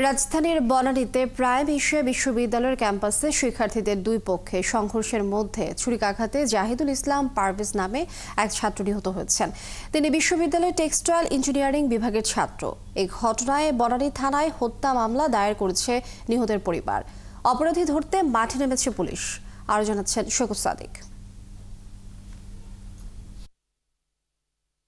রাজধানীর বনানীতে prime Asia বিশ্ববিদ্যালয়ের ক্যাম্পাসে শিক্ষার্থীদের দুই পক্ষে সংঘর্ষের মধ্যে ছুরিকাঘাতে জাহিদুল ইসলাম পারভেজ নামে এক ছাত্র নিহত হয়েছেন। তিনি বিশ্ববিদ্যালয়ের টেক্সটাইল ইঞ্জিনিয়ারিং বিভাগের ছাত্র। এই ঘটনায় বনানী থানায় হত্যা মামলা দায়ের করেছে নিহতের পরিবার। অপরাধী ধরতে মাঠে নেমেছে পুলিশ। আরও জানাচ্ছেন শকুত সাদিক।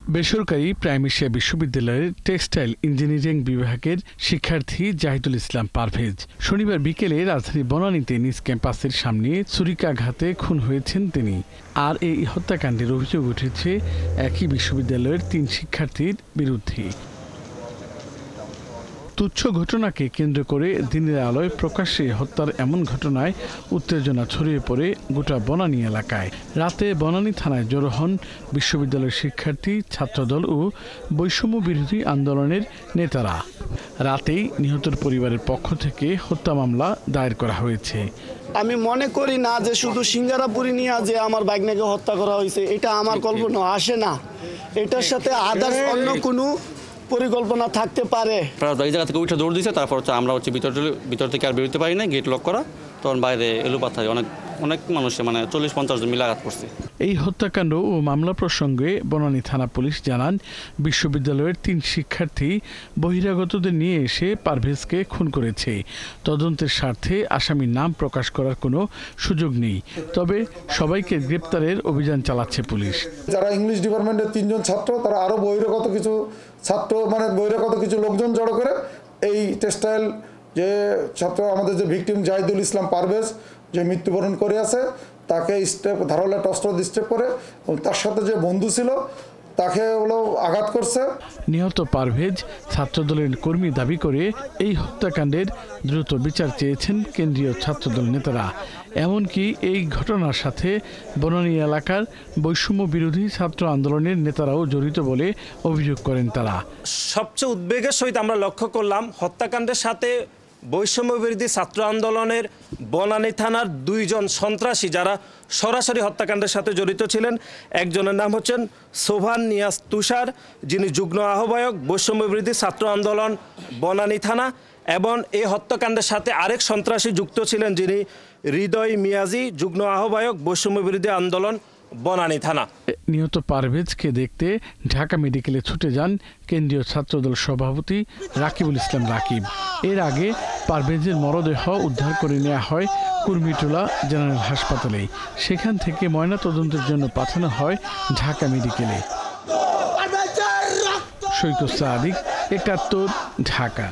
বেসরকারি প্রাইম এশিয়া বিশ্ববিদ্যালয়ের টেক্সটাইল ইঞ্জিনিয়ারিং বিভাগের শিক্ষার্থী জাহিদুল ইসলাম পারভেজ শনিবার বিকেলে রাজধানী বনানীতে নিজ ক্যাম্পাসের সামনে ছুরিকাঘাতে খুন হয়েছেন তিনি। আর এই হত্যাকাণ্ডের অভিযোগ উঠেছে একই বিশ্ববিদ্যালয়ের 3 শিক্ষার্থীর বিরুদ্ধে। তুচ্ছ ঘটনাকে কেন্দ্র করে দিনের আলোয় প্রকাশ্যে হত্যার এমন ঘটনায় উত্তেজনা ছড়িয়ে পড়ে গোটা বনানী এলাকায়। রাতে বনানী থানায় জড়ো হন বিশ্ববিদ্যালয়ের শিক্ষার্থী, ছাত্রদল ও বৈষম্য বিরোধী আন্দোলনের নেতারা। রাতেই নিহতের পরিবারের পক্ষ থেকে হত্যা মামলা দায়ের করা হয়েছে। আমি মনে করি না যে শুধু সিঙ্গারাপুরি নিয়ে যে আমার ভাগ্নেকে হত্যা করা হয়েছে, এটা আমার কল্পনা আসে না। এটার সাথে আদার্স অন্য কোনো পরিকল্পনা থাকতে পারে। এই জায়গা থেকে উঠে দৌড় দিয়েছে, তারপর আমরা ভিতর থেকে আর বেরোতে পারি না, গেট লক করা। তখন বাইরে এলোপাথায় অনেক মানুষ 40-50 জন মিলে আঘাত করছে। এই হত্যাকাণ্ড ও মামলা প্রসঙ্গে বনানী থানা পুলিশ জানান, বিশ্ববিদ্যালয়ের 3 শিক্ষার্থী বহিরাগতদের নিয়ে এসে পারভেজকে খুন করেছে। তদন্তের স্বার্থে আসামির নাম প্রকাশ করার কোনো সুযোগ নেই, তবে সবাইকে গ্রেপ্তারের অভিযান চালাচ্ছে পুলিশ। যারা ইংলিশ ডিপার্টমেন্টের 3 জন ছাত্র, তারা আরো বহিরাগত কিছু ছাত্র বহিরাগত কিছু লোকজন জড়ো করে এই টেক্সটাইল যে ছাত্র আমাদের যে ভিকটিম জাহিদুল ইসলাম পারভেজ যে মৃত্যুবরণ করে আছে, তাকে ধারালো অস্ত্র স্টেপ করে তার সাথে যে বন্ধু ছিল তাকে আঘাত করছে। নিহত পারভেজ ছাত্রদলের কর্মী দাবি করে এই হত্যাকাণ্ডের দ্রুত বিচার চেয়েছেন কেন্দ্রীয় ছাত্রদল নেতারা। এমনকি এই ঘটনার সাথে বনানী এলাকার বৈষম্য বিরোধী ছাত্র আন্দোলনের নেতারাও জড়িত বলে অভিযোগ করেন তারা। সবচেয়ে উদ্বেগের সহিত আমরা লক্ষ্য করলাম হত্যাকাণ্ডের সাথে বৈষম্য বিরোধী ছাত্র আন্দোলনের বনানী থানার 2 জন সন্ত্রাসী যারা সরাসরি হত্যাকাণ্ডের সাথে জড়িত ছিলেন। একজনের নাম হচ্ছেন সোভান নিয়াজ তুষার, যিনি যুগ্ম আহ্বায়ক বৈষম্য বিরোধী ছাত্র আন্দোলন বনানী থানা, এবং এই হত্যাকাণ্ডের সাথে আরেক সন্ত্রাসী যুক্ত ছিলেন, যিনি হৃদয় মিয়াজি, যুগ্ম আহ্বায়ক বৈষম্য বিরোধী আন্দোলন বনানী থানা। নিহত পারভেজকে দেখতে ঢাকা মেডিকেলে ছুটে যান কেন্দ্রীয় ছাত্রদল সভাপতি রাকিবুল ইসলাম রাকিব। এর আগে পারভেজের মরদেহ উদ্ধার করে নেওয়া হয় কুর্মিটোলা জেনারেল হাসপাতালে। সেখান থেকে ময়নাতদন্তের জন্য পাঠানো হয় ঢাকা মেডিকেলে। শকুত সাদিক, 71, ঢাকা।